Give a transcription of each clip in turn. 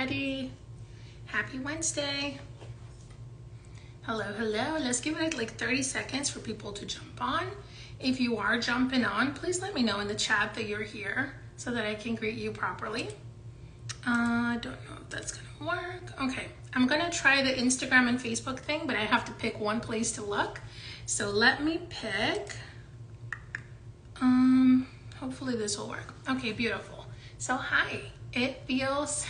everybody. Happy Wednesday. Hello. Let's give it like 30 seconds for people to jump on. If you are jumping on, please let me know in the chat that you're here so that I can greet you properly. I don't know if that's gonna work. Okay, I'm gonna try the Instagram and Facebook thing, but I have to pick one place to look. So let me pick, hopefully this will work. Okay, beautiful. So hi, it feels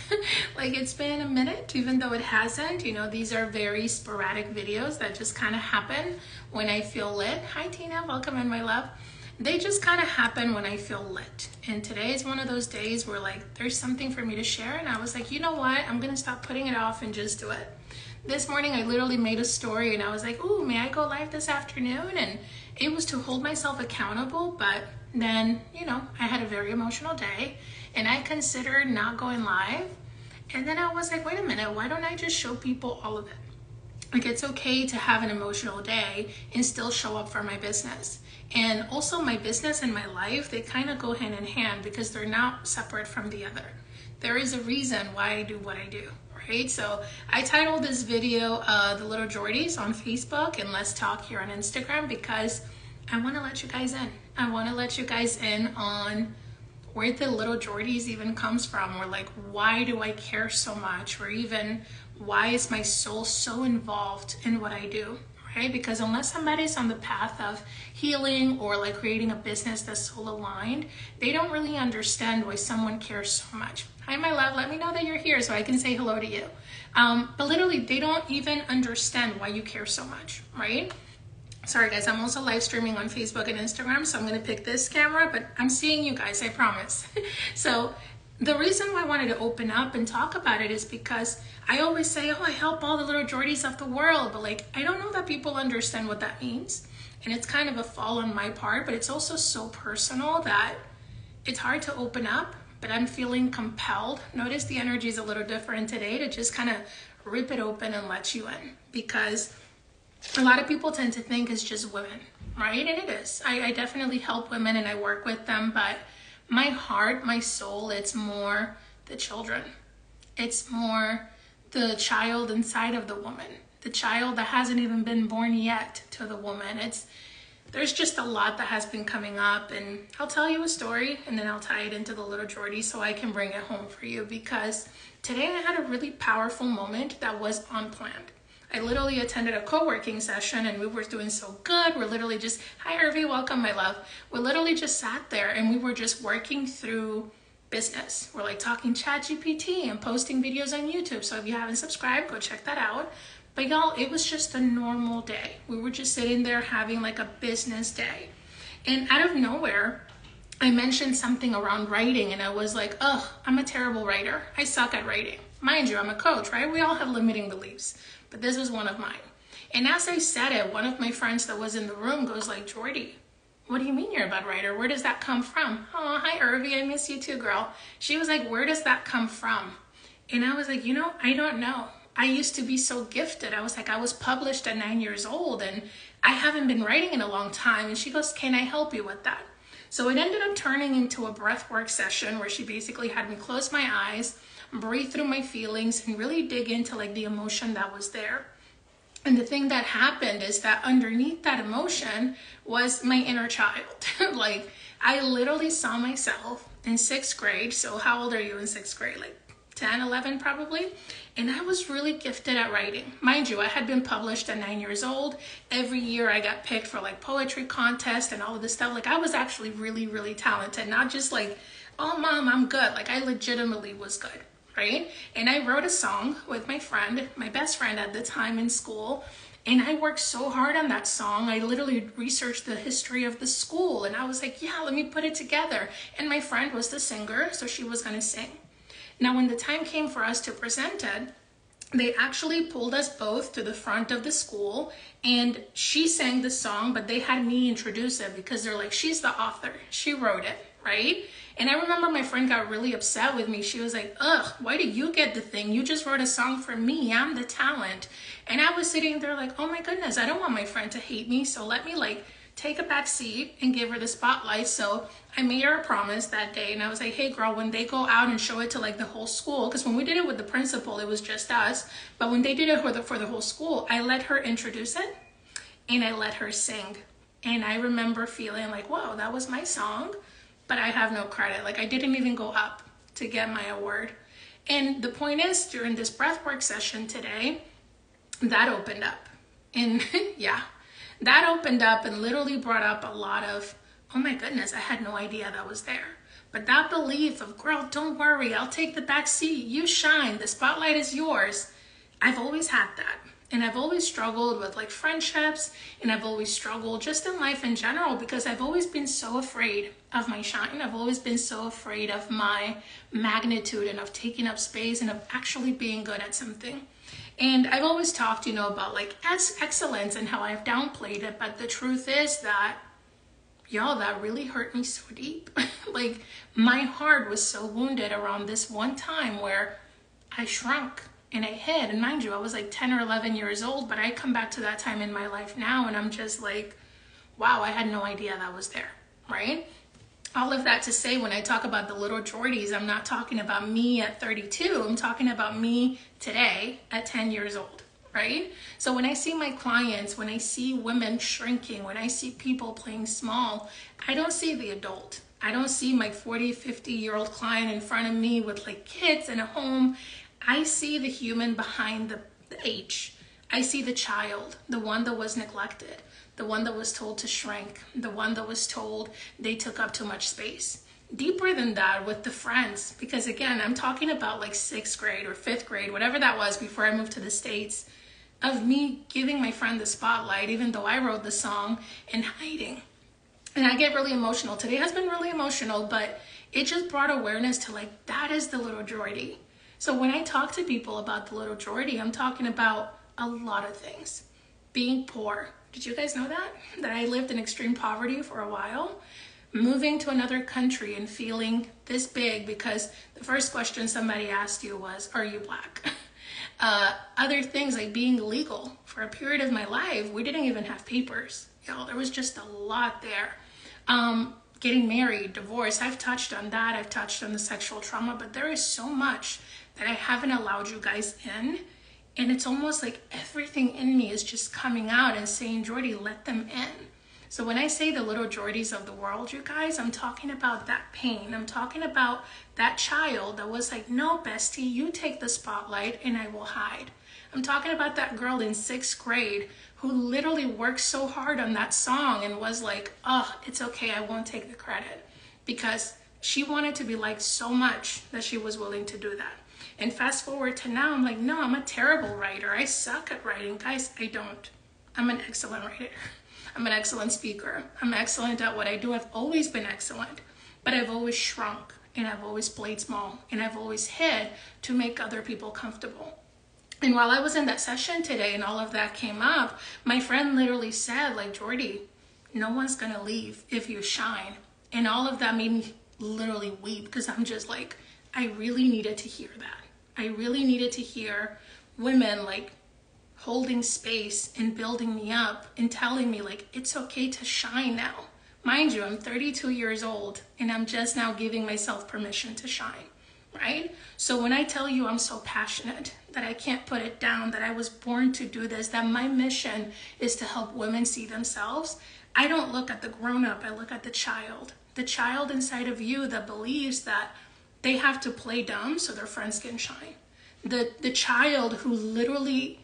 like it's been a minute, even though it hasn't. You know, these are very sporadic videos that just kind of happen when I feel lit. Hi Tina, welcome in, my love. They just kind of happen when I feel lit. And today is one of those days where like there's something for me to share, and I was like, you know what, I'm gonna stop putting it off and just do it. This morning I literally made a story and I was like, ooh, may I go live this afternoon? And it was to hold myself accountable, but then, you know, I had a very emotional day and I considered not going live. And then I was like, wait a minute, why don't I just show people all of it? Like, it's okay to have an emotional day and still show up for my business. And also my business and my life, they kind of go hand in hand because they're not separate from the other. There is a reason why I do what I do, right? So I titled this video, The Little Jordies on Facebook and Let's Talk here on Instagram, because I want to let you guys in. I want to let you guys in on where the little Jordies even comes from, or like, why do I care so much? Or even, why is my soul so involved in what I do, right? Because unless somebody's on the path of healing or like creating a business that's soul aligned, they don't really understand why someone cares so much. Hi, my love, let me know that you're here so I can say hello to you. But literally, they don't even understand why you care so much, right? Sorry guys, I'm also live streaming on Facebook and Instagram, so I'm gonna pick this camera, but I'm seeing you guys, I promise. So the reason why I wanted to open up and talk about it is because I always say, oh, I help all the little Jordies of the world, but like, I don't know that people understand what that means. And it's kind of a fall on my part, but it's also so personal that it's hard to open up, but I'm feeling compelled. Notice the energy is a little different today, to just kind of rip it open and let you in, because a lot of people tend to think it's just women, right? And it is. I definitely help women and I work with them, but my heart, my soul, it's more the children. It's more the child inside of the woman, the child that hasn't even been born yet to the woman. There's just a lot that has been coming up, and I'll tell you a story and then I'll tie it into the little Jordy so I can bring it home for you, because today I had a really powerful moment that was unplanned. I literally attended a co-working session and we were doing so good. We're literally just, hi Irvi, welcome my love. We literally just sat there and we were just working through business. We're like talking ChatGPT and posting videos on YouTube. So if you haven't subscribed, go check that out. But y'all, it was just a normal day. We were just sitting there having like a business day. And out of nowhere, I mentioned something around writing and I was like, oh, I'm a terrible writer. I suck at writing. Mind you, I'm a coach, right? We all have limiting beliefs, but this was one of mine. And as I said it, one of my friends that was in the room goes like, Jordy, what do you mean you're a bad writer? Where does that come from? Oh, hi Irvi, I miss you too, girl. She was like, where does that come from? And I was like, you know, I don't know. I used to be so gifted. I was like, I was published at 9 years old and I haven't been writing in a long time. And she goes, can I help you with that? So it ended up turning into a breathwork session where she basically had me close my eyes, breathe through my feelings, and really dig into like the emotion that was there. And the thing that happened is that underneath that emotion was my inner child. Like, I literally saw myself in 6th grade. So how old are you in 6th grade? Like 10, 11 probably. And I was really gifted at writing. Mind you, I had been published at 9 years old. Every year I got picked for like poetry contest and all of this stuff. Like, I was actually really, really talented. Not just like, oh mom, I'm good. Like, I legitimately was good. Right? And I wrote a song with my friend, my best friend at the time in school. And I worked so hard on that song. I literally researched the history of the school. And I was like, yeah, let me put it together. And my friend was the singer, so she was going to sing. Now, when the time came for us to present it, they actually pulled us both to the front of the school. And she sang the song, but they had me introduce it because they're like, she's the author. She wrote it, right? And I remember my friend got really upset with me. She was like, ugh, why do you get the thing? You just wrote a song for me. I'm the talent. And I was sitting there like, oh my goodness, I don't want my friend to hate me. So let me like take a back seat and give her the spotlight. So I made her a promise that day, and I was like, hey girl, when they go out and show it to like the whole school, because when we did it with the principal, it was just us, but when they did it for the whole school, I let her introduce it and I let her sing. And I remember feeling like, whoa, that was my song, but I have no credit. Like, I didn't even go up to get my award. And the point is, during this breathwork session today, that opened up. And yeah, that opened up and literally brought up a lot of, oh my goodness, I had no idea that was there. But that belief of, girl, don't worry, I'll take the back seat, you shine, the spotlight is yours. I've always had that. And I've always struggled with like friendships, and I've always struggled just in life in general, because I've always been so afraid of my shine. I've always been so afraid of my magnitude and of taking up space and of actually being good at something. And I've always talked, about like excellence and how I've downplayed it. But the truth is that, y'all, that really hurt me so deep. Like, my heart was so wounded around this one time where I shrunk and I hid. And mind you, I was like 10 or 11 years old, but I come back to that time in my life now and I'm just like, wow, I had no idea that was there, right? All of that to say, when I talk about the little Geordies, I'm not talking about me at 32. I'm talking about me today at 10 years old, right? So when I see my clients, when I see women shrinking, when I see people playing small, I don't see the adult. I don't see my 40, 50-year-old client in front of me with like kids and a home. I see the human behind the age. I see the child, the one that was neglected, the one that was told to shrink, the one that was told they took up too much space. Deeper than that, with the friends, because again, I'm talking about like 6th grade or 5th grade, whatever that was before I moved to the States, of me giving my friend the spotlight, even though I wrote the song, and hiding. And I get really emotional. Today has been really emotional, but it just brought awareness to like, that is the little Geordie. So when I talk to people about the little Geordie, I'm talking about a lot of things. Being poor. Did you guys know that? That I lived in extreme poverty for a while? Moving to another country and feeling this big because the first question somebody asked you was, are you Black? Other things like being illegal. For a period of my life, we didn't even have papers. There was just a lot there. Getting married, divorce, I've touched on that. I've touched on the sexual trauma, but there is so much that I haven't allowed you guys in. And it's almost like everything in me is just coming out and saying, Geordie, let them in. So when I say the little Geordies of the world, you guys, I'm talking about that pain. I'm talking about that child that was like, no, bestie, you take the spotlight and I will hide. I'm talking about that girl in 6th grade who literally worked so hard on that song and was like, oh, it's okay, I won't take the credit. Because she wanted to be liked so much that she was willing to do that. And fast forward to now, I'm like, no, I'm a terrible writer. I suck at writing. Guys, I don't. I'm an excellent writer. I'm an excellent speaker. I'm excellent at what I do. I've always been excellent, but I've always shrunk and I've always played small and I've always hid to make other people comfortable. And while I was in that session today and all of that came up, my friend literally said, like, Geordie, no one's gonna leave if you shine. And all of that made me literally weep because I'm just like, I really needed to hear that. I really needed to hear women like holding space and building me up and telling me like, it's okay to shine now. Mind you, I'm 32 years old and I'm just now giving myself permission to shine, right? So when I tell you I'm so passionate that I can't put it down, that I was born to do this, that my mission is to help women see themselves, I don't look at the grown-up, I look at the child inside of you that believes that they have to play dumb so their friends can shine. The child who literally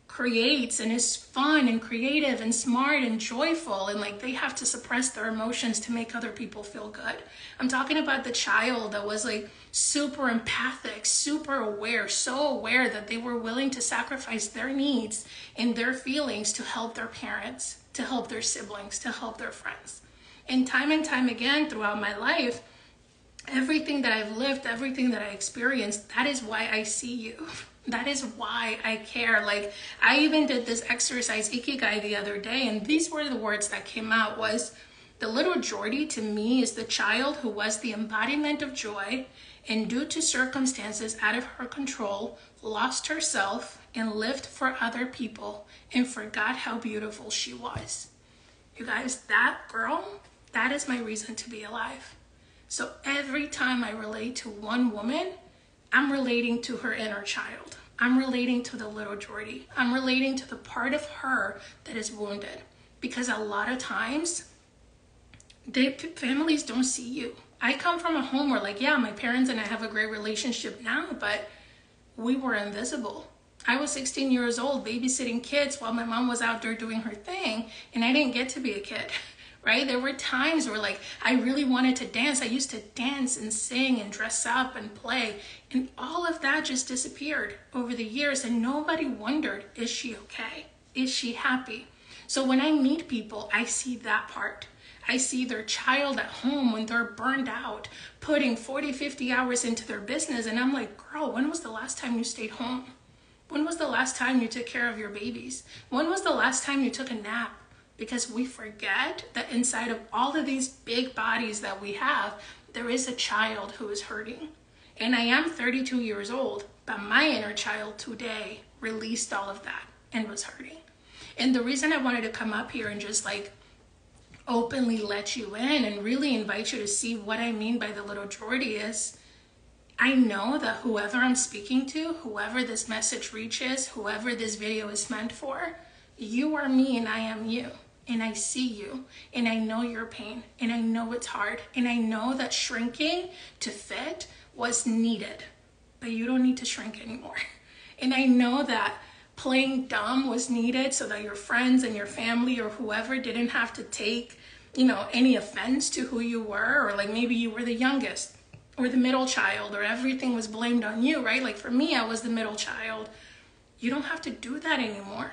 creates and is fun and creative and smart and joyful and like they have to suppress their emotions to make other people feel good. I'm talking about the child that was like super empathic, super aware, so aware that they were willing to sacrifice their needs and their feelings to help their parents, to help their siblings, to help their friends. And time again throughout my life, everything that I've lived, everything that I experienced, that is why I see you. That is why I care. Like, I even did this exercise, Ikigai, the other day, and these were the words that came out was, the little Geordie to me is the child who was the embodiment of joy and due to circumstances out of her control, lost herself and lived for other people and forgot how beautiful she was. You guys, that girl, that is my reason to be alive. So every time I relate to one woman, I'm relating to her inner child. I'm relating to the little Jordy. I'm relating to the part of her that is wounded. Because a lot of times, families don't see you. I come from a home where, like, yeah, my parents and I have a great relationship now, but we were invisible. I was 16 years old babysitting kids while my mom was out there doing her thing, and I didn't get to be a kid, right? There were times where, like, I really wanted to dance. I used to dance and sing and dress up and play, and all of that just disappeared over the years, and nobody wondered, is she okay? Is she happy? So when I meet people, I see that part. I see their child at home when they're burned out, putting 40, 50 hours into their business. And I'm like, girl, when was the last time you stayed home? When was the last time you took care of your babies? When was the last time you took a nap? Because we forget that inside of all of these big bodies that we have, there is a child who is hurting. And I am 32 years old, but my inner child today released all of that and was hurting. And the reason I wanted to come up here and just like openly let you in and really invite you to see what I mean by the little Jordy is, I know that whoever I'm speaking to, whoever this message reaches, whoever this video is meant for, you are me and I am you. And I see you, and I know your pain, and I know it's hard, and I know that shrinking to fit was needed, but you don't need to shrink anymore. And I know that playing dumb was needed so that your friends and your family or whoever didn't have to take, any offense to who you were, or like maybe you were the youngest or the middle child or everything was blamed on you, right? Like for me, I was the middle child. You don't have to do that anymore.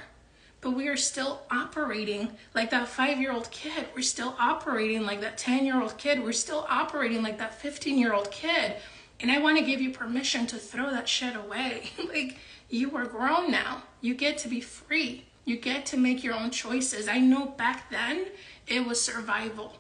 But we are still operating like that 5-year-old kid. We're still operating like that 10-year-old kid. We're still operating like that 15-year-old kid. And I want to give you permission to throw that shit away. Like, you are grown now. You get to be free. You get to make your own choices. I know back then it was survival.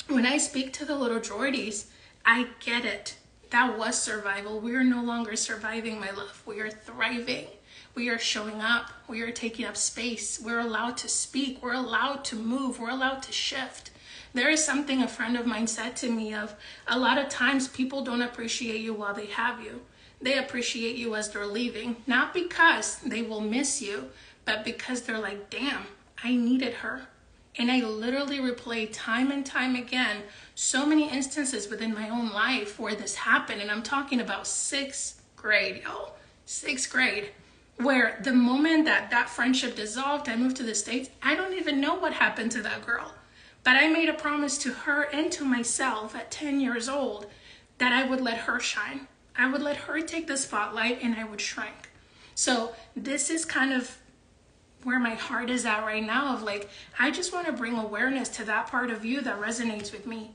When I speak to the little Jordys, I get it. That was survival. We are no longer surviving, my love. We are thriving. We are showing up. We are taking up space. We're allowed to speak. We're allowed to move. We're allowed to shift. There is something a friend of mine said to me of, a lot of times people don't appreciate you while they have you. They appreciate you as they're leaving, not because they will miss you, but because they're like, damn, I needed her. And I literally replay time and time again so many instances within my own life where this happened. And I'm talking about 6th grade, y'all. 6th grade. Where the moment that friendship dissolved, I moved to the States, I don't even know what happened to that girl. But I made a promise to her and to myself at 10 years old that I would let her shine. I would let her take the spotlight and I would shrink. So this is kind of where my heart is at right now of like, I just want to bring awareness to that part of you that resonates with me.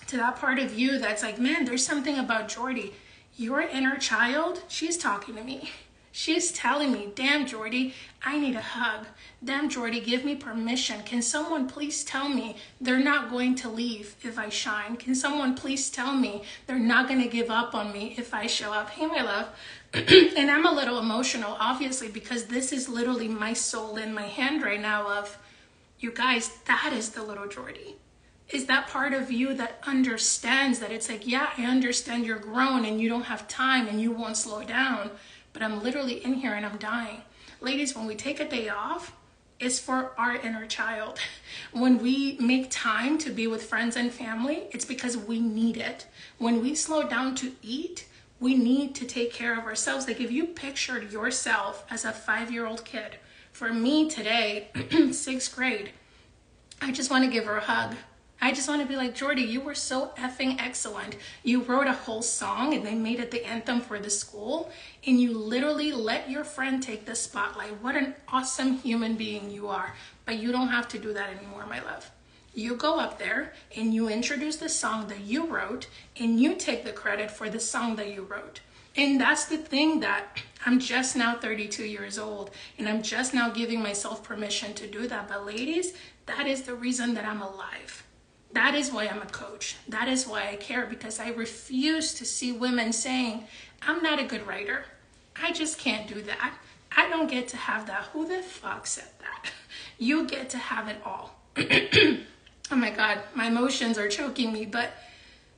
To that part of you that's like, man, there's something about Jordy. Your inner child, she's talking to me. She's telling me, damn, Jordy, I need a hug. Damn, Jordy, give me permission. Can someone please tell me they're not going to leave if I shine? Can someone please tell me they're not going to give up on me if I show up? Hey, my love. And I'm a little emotional, obviously, because this is literally my soul in my hand right now of, you guys, that is the little Jordy. Is that part of you that understands that it's like, yeah, I understand you're grown and you don't have time and you won't slow down. But I'm literally in here and I'm dying. Ladies, when we take a day off, it's for our inner child. When we make time to be with friends and family, it's because we need it. When we slow down to eat, we need to take care of ourselves. Like if you pictured yourself as a 5-year-old kid, for me today, 6th grade, I just want to give her a hug. I just want to be like, Jordy, you were so effing excellent. You wrote a whole song and they made it the anthem for the school. And you literally let your friend take the spotlight. What an awesome human being you are. But you don't have to do that anymore, my love. You go up there and you introduce the song that you wrote and you take the credit for the song that you wrote. And that's the thing that I'm just now 32 years old and I'm just now giving myself permission to do that. But ladies, that is the reason that I'm alive. That is why I'm a coach. That is why I care, because I refuse to see women saying, I'm not a good writer. I just can't do that. I don't get to have that. Who the fuck said that? You get to have it all. Oh my God, my emotions are choking me, but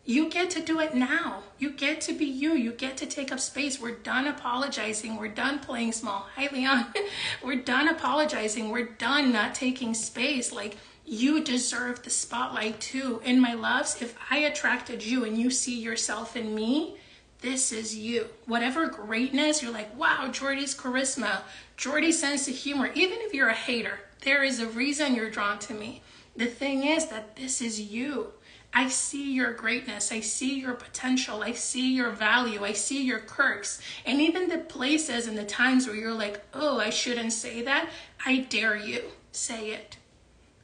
you get to do it now. You get to be you. You get to take up space. We're done apologizing. We're done playing small. Hi, Leon. We're done apologizing. We're done not taking space. Like, you deserve the spotlight too. And my loves, if I attracted you and you see yourself in me, this is you. Whatever greatness, you're like, wow, Jordy's charisma, Jordy's sense of humor. Even if you're a hater, there is a reason you're drawn to me. The thing is that this is you. I see your greatness. I see your potential. I see your value. I see your quirks. And even the places and the times where you're like, oh, I shouldn't say that. I dare you. Say it.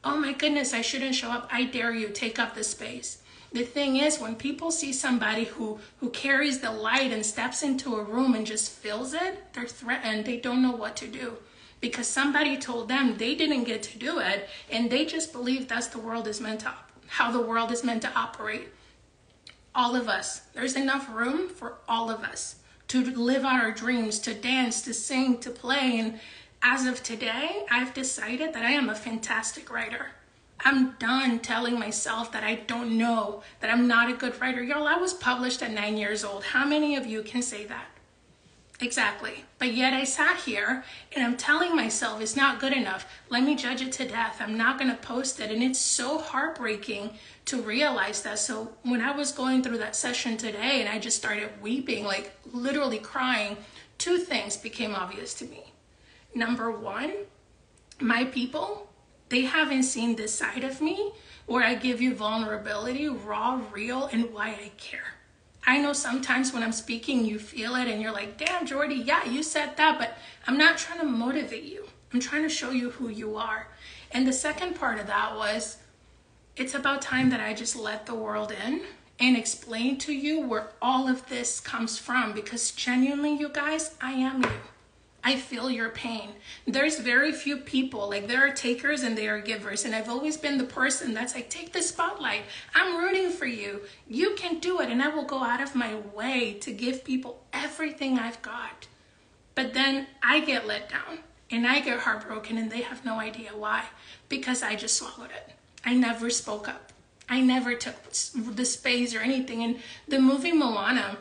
Oh my goodness, I shouldn't show up. I dare you. Take up the space. The thing is, when people see somebody who carries the light and steps into a room and just fills it, they're threatened. They don't know what to do because somebody told them they didn't get to do it, and they just believe that's the world is meant to, how the world is meant to operate. All of us, there's enough room for all of us to live out our dreams, to dance, to sing, to play. And as of today, I've decided that I am a fantastic writer. I'm done telling myself that I don't know, that I'm not a good writer. Y'all, I was published at 9 years old. How many of you can say that? Exactly. But yet I sat here and I'm telling myself it's not good enough. Let me judge it to death. I'm not going to post it. And it's so heartbreaking to realize that. So when I was going through that session today and I just started weeping, like literally crying, two things became obvious to me. Number one, my people, they haven't seen this side of me where I give you vulnerability, raw, real, and why I care. I know sometimes when I'm speaking, you feel it and you're like, damn, Jordy, yeah, you said that, but I'm not trying to motivate you. I'm trying to show you who you are. And the second part of that was, it's about time that I just let the world in and explain to you where all of this comes from, because genuinely, you guys, I am you. I feel your pain. There's very few people, like there are takers and there are givers. And I've always been the person that's like, take the spotlight. I'm rooting for you. You can do it. And I will go out of my way to give people everything I've got. But then I get let down and I get heartbroken and they have no idea why. Because I just swallowed it. I never spoke up. I never took the space or anything. And the movie Moana,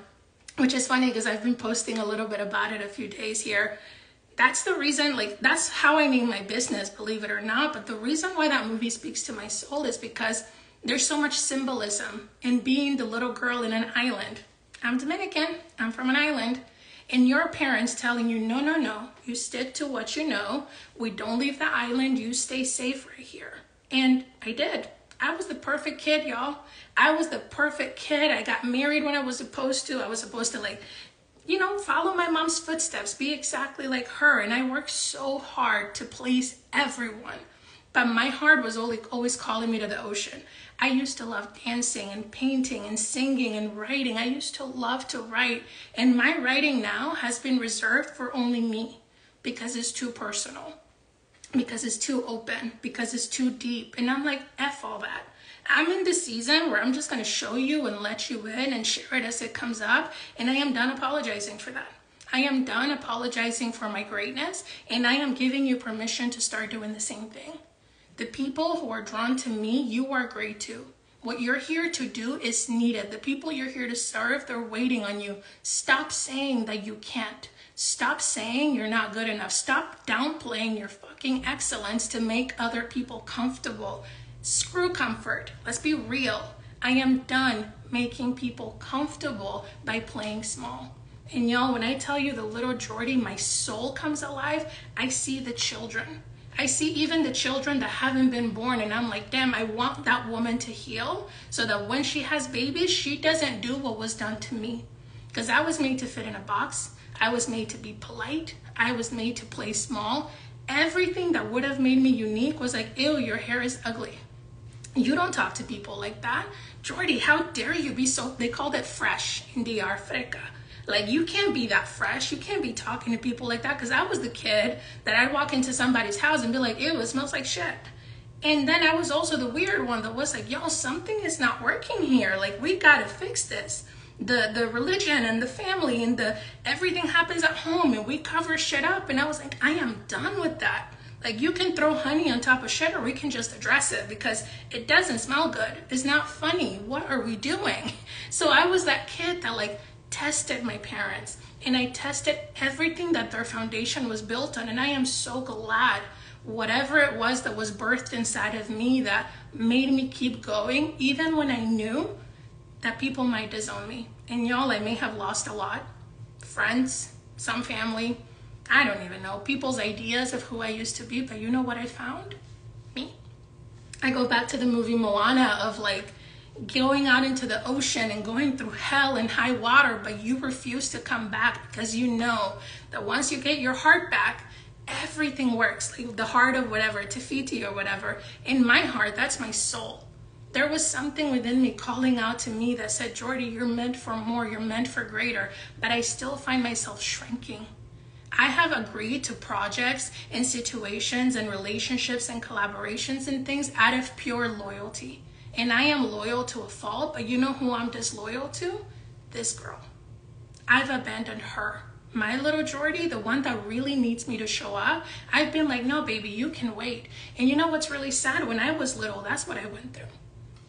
which is funny because I've been posting a little bit about it a few days here. That's the reason, like, that's how I named my business, believe it or not. But the reason why that movie speaks to my soul is because there's so much symbolism in being the little girl in an island. I'm Dominican, I'm from an island. And your parents telling you, no, no, no, you stick to what you know. We don't leave the island, you stay safe right here. And I did. I was the perfect kid, y'all. I was the perfect kid. I got married when I was supposed to. I was supposed to, like, you know, follow my mom's footsteps, be exactly like her. And I worked so hard to please everyone. But my heart was always calling me to the ocean. I used to love dancing and painting and singing and writing. I used to love to write. And my writing now has been reserved for only me because it's too personal, because it's too open, because it's too deep. And I'm like, F all that. I'm in the season where I'm just going to show you and let you in and share it as it comes up. And I am done apologizing for that. I am done apologizing for my greatness. And I am giving you permission to start doing the same thing. The people who are drawn to me, you are great too. What you're here to do is needed. The people you're here to serve, they're waiting on you. Stop saying that you can't. Stop saying you're not good enough. Stop downplaying your fucking excellence to make other people comfortable. Screw comfort. Let's be real. I am done making people comfortable by playing small. And y'all, when I tell you the little Jordy, my soul comes alive, I see the children. I see even the children that haven't been born, and I'm like, damn, I want that woman to heal so that when she has babies, she doesn't do what was done to me. Because I was made to fit in a box. I was made to be polite. I was made to play small. Everything that would have made me unique was like, ew, your hair is ugly. You don't talk to people like that. Jordy, how dare you be so, they called it fresh in DR, freca. Like, you can't be that fresh. You can't be talking to people like that. Because I was the kid that I'd walk into somebody's house and be like, ew, it smells like shit. And then I was also the weird one that was like, yo, something is not working here. Like, we got to fix this. The religion and the family and everything happens at home and we cover shit up. And I was like, I am done with that. Like, you can throw honey on top of shit, or we can just address it because it doesn't smell good. It's not funny. What are we doing? So I was that kid that like tested my parents, and I tested everything that their foundation was built on. And I am so glad whatever it was that was birthed inside of me that made me keep going, even when I knew that people might disown me. And y'all, I may have lost a lot. Friends, some family, I don't even know, people's ideas of who I used to be. But you know what I found? Me. I go back to the movie Moana of like going out into the ocean and going through hell and high water, but you refuse to come back because you know that once you get your heart back, everything works. Like the heart of whatever, Tafiti or whatever. In my heart, that's my soul. There was something within me calling out to me that said, Jordy, you're meant for more, you're meant for greater. But I still find myself shrinking. I have agreed to projects and situations and relationships and collaborations and things out of pure loyalty. And I am loyal to a fault, but you know who I'm disloyal to? This girl. I've abandoned her. My little Jordy, the one that really needs me to show up, I've been like, no, baby, you can wait. And you know what's really sad? When I was little, that's what I went through.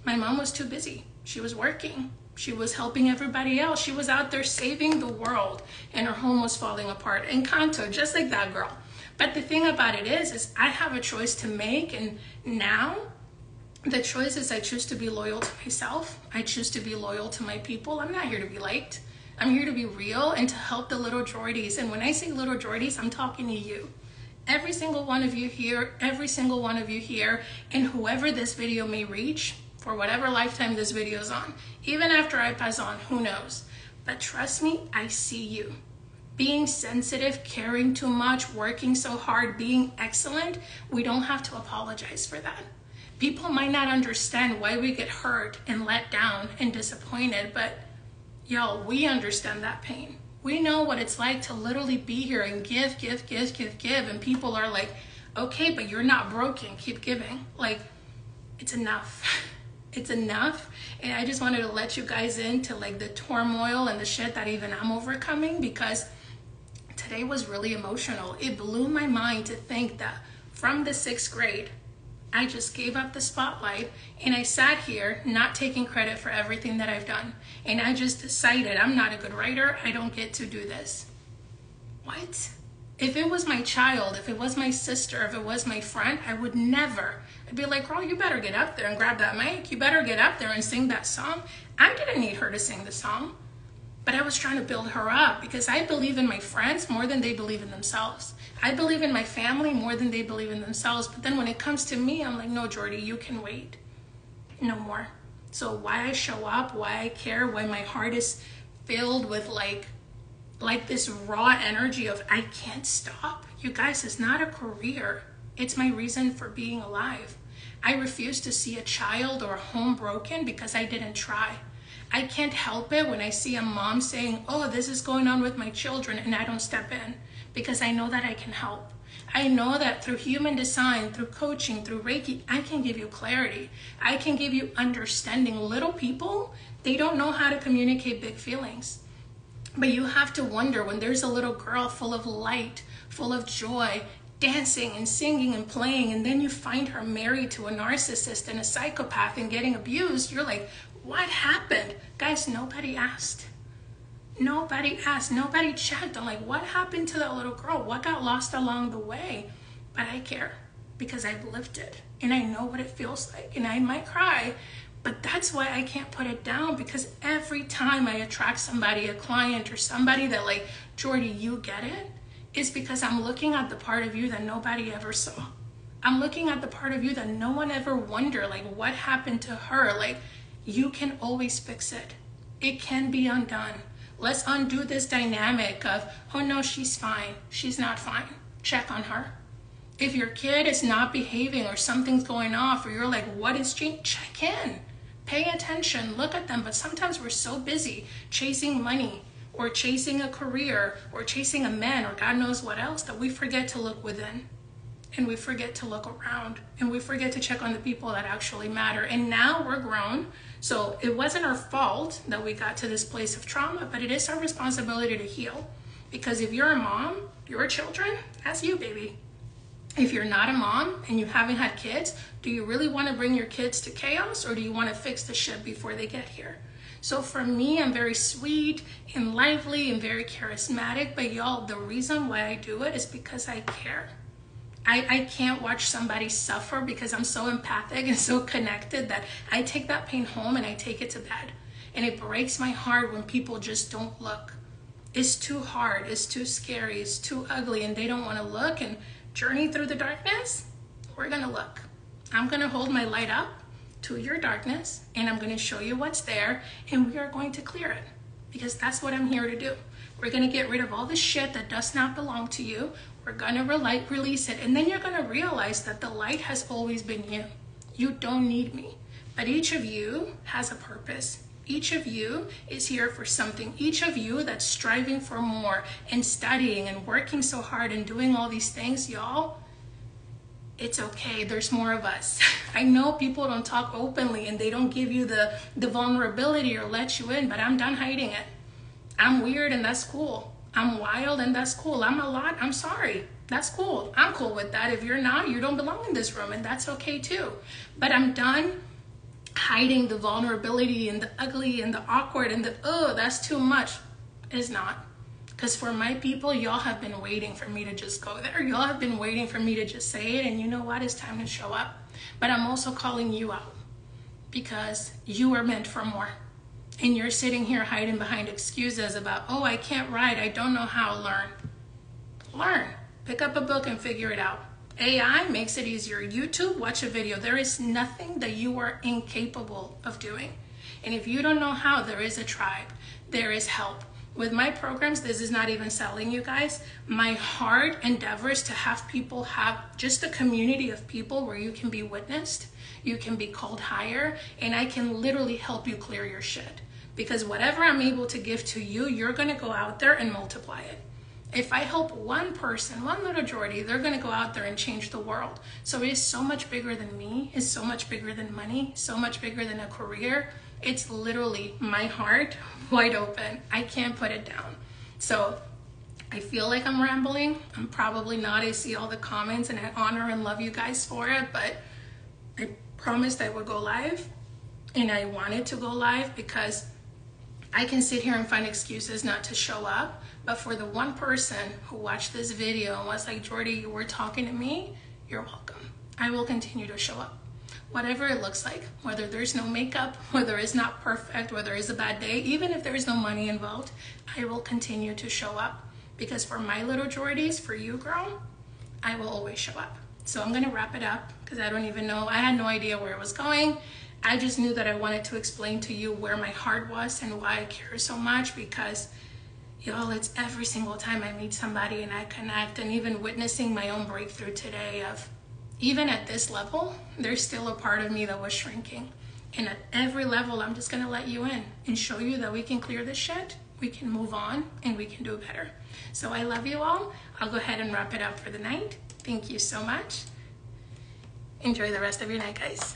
My mom was too busy. She was working. She was helping everybody else. She was out there saving the world, and her home was falling apart. And Kanto, just like that girl. But the thing about it is I have a choice to make, and now the choice is I choose to be loyal to myself. I choose to be loyal to my people. I'm not here to be liked. I'm here to be real and to help the little Jordys. And when I say little Jordys, I'm talking to you. Every single one of you here, every single one of you here, and whoever this video may reach, for whatever lifetime this video is on. Even after I pass on, who knows? But trust me, I see you. Being sensitive, caring too much, working so hard, being excellent, we don't have to apologize for that. People might not understand why we get hurt and let down and disappointed, but y'all, we understand that pain. We know what it's like to literally be here and give, and people are like, okay, but you're not broken, keep giving. Like, it's enough. It's enough. And I just wanted to let you guys into like the turmoil and the shit that even I'm overcoming, because today was really emotional. It blew my mind to think that from the 6th grade, I just gave up the spotlight and I sat here not taking credit for everything that I've done. And I just decided I'm not a good writer. I don't get to do this. What? If it was my child, if it was my sister, if it was my friend, I would never. I'd be like, girl, you better get up there and grab that mic. You better get up there and sing that song. I didn't need her to sing the song, but I was trying to build her up because I believe in my friends more than they believe in themselves. I believe in my family more than they believe in themselves. But then when it comes to me, I'm like, no, Jordy, you can wait. No more. So why I show up, why I care, why my heart is filled with like this raw energy of I can't stop. You guys, it's not a career. It's my reason for being alive. I refuse to see a child or a home broken because I didn't try. I can't help it when I see a mom saying, oh, this is going on with my children, and I don't step in because I know that I can help. I know that through human design, through coaching, through Reiki, I can give you clarity. I can give you understanding. Little people, they don't know how to communicate big feelings. But you have to wonder when there's a little girl full of light, full of joy, dancing and singing and playing, and then you find her married to a narcissist and a psychopath and getting abused, you're like, what happened? Guys, nobody asked. Nobody asked. Nobody checked on like, what happened to that little girl? What got lost along the way? But I care because I've lived it and I know what it feels like, and I might cry, but that's why I can't put it down, because every time I attract somebody, a client or somebody that like, Jordy, you get it, it's because I'm looking at the part of you that nobody ever saw. I'm looking at the part of you that no one ever wondered, like what happened to her? Like, you can always fix it. It can be undone. Let's undo this dynamic of, oh no, she's fine. She's not fine. Check on her. If your kid is not behaving or something's going off, or you're like, what is changing? Check in. Pay attention. Look at them. But sometimes we're so busy chasing money or chasing a career or chasing a man or God knows what else that we forget to look within. And we forget to look around, and we forget to check on the people that actually matter. And now we're grown, so it wasn't our fault that we got to this place of trauma, but it is our responsibility to heal. Because if you're a mom, your children, that's you, baby. If you're not a mom and you haven't had kids, do you really want to bring your kids to chaos, or do you want to fix the shit before they get here? So for me, I'm very sweet and lively and very charismatic, but y'all, the reason why I do it is because I care. I can't watch somebody suffer because I'm so empathic and so connected that I take that pain home and I take it to bed. And it breaks my heart when people just don't look. It's too hard, it's too scary, it's too ugly, and they don't want to look and journey through the darkness. We're gonna look. I'm gonna hold my light up to your darkness, and I'm gonna show you what's there, and we are going to clear it, because that's what I'm here to do. We're gonna get rid of all the shit that does not belong to you. We're gonna release it, and then you're gonna realize that the light has always been you. You don't need me, but each of you has a purpose. Each of you is here for something. Each of you that's striving for more and studying and working so hard and doing all these things, y'all, it's okay. There's more of us. I know people don't talk openly and they don't give you the vulnerability or let you in, but I'm done hiding it. I'm weird and that's cool. I'm wild and that's cool. I'm a lot. I'm sorry. That's cool. I'm cool with that. If you're not, you don't belong in this room, and that's okay too. But I'm done hiding the vulnerability and the ugly and the awkward and the, oh, that's too much. It's not. Because for my people, y'all have been waiting for me to just go there. Y'all have been waiting for me to just say it, and you know what? It's time to show up. But I'm also calling you out because you are meant for more. And you're sitting here hiding behind excuses about, oh, I can't write, I don't know how. Learn. Pick up a book and figure it out. AI makes it easier. YouTube, watch a video. There is nothing that you are incapable of doing. And if you don't know how, there is a tribe. There is help. With my programs, this is not even selling you guys. My heart endeavors to have people have just a community of people where you can be witnessed, you can be called higher, and I can literally help you clear your shit. Because whatever I'm able to give to you, you're gonna go out there and multiply it. If I help one person, one little Jordy, they're gonna go out there and change the world. So it is so much bigger than me, it's so much bigger than money, so much bigger than a career. It's literally my heart wide open. I can't put it down. So I feel like I'm rambling. I'm probably not. I see all the comments and I honor and love you guys for it, but I promised I would go live, and I wanted to go live because I can sit here and find excuses not to show up, but for the one person who watched this video and was like, Jordy, you were talking to me, you're welcome. I will continue to show up. Whatever it looks like, whether there's no makeup, whether it's not perfect, whether it's a bad day, even if there is no money involved, I will continue to show up. Because for my little Jordys, for you, girl, I will always show up. So I'm gonna wrap it up because I don't even know, I had no idea where it was going. I just knew that I wanted to explain to you where my heart was and why I care so much, because y'all, it's every single time I meet somebody and I connect, and even witnessing my own breakthrough today of, even at this level, there's still a part of me that was shrinking. And at every level, I'm just gonna let you in and show you that we can clear this shit, we can move on, and we can do better. So I love you all. I'll go ahead and wrap it up for the night. Thank you so much. Enjoy the rest of your night, guys.